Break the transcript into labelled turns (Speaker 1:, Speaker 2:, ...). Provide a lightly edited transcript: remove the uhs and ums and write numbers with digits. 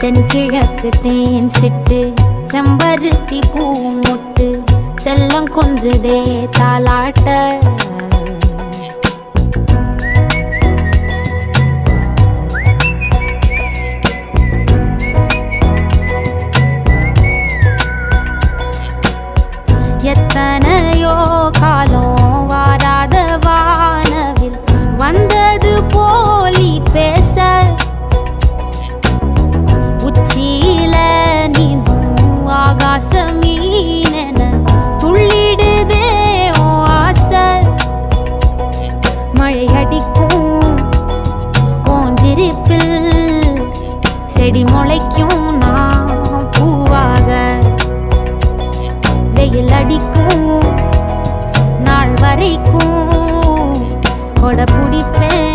Speaker 1: தென்கிழக்கு தேன் சிட்டு செம்பருத்தி பூ முட்டு செல்லம் கொஞ்சுதே தாலாட்ட எத்தனையோ காலம் வாராத வானவில் வந்தது போலி பேச உச்சியில நீந்தும் ஆகாச மீனென துள்ளிடுதே ஓ ஆசை மழை அடிக்கும் ஓஞ்சிருப்பில் செடி முளைக்கும் நான் பூவாக வெயில் அடிக்கும் நாள் வரைக்கும் கொடை பிடிப்பேன்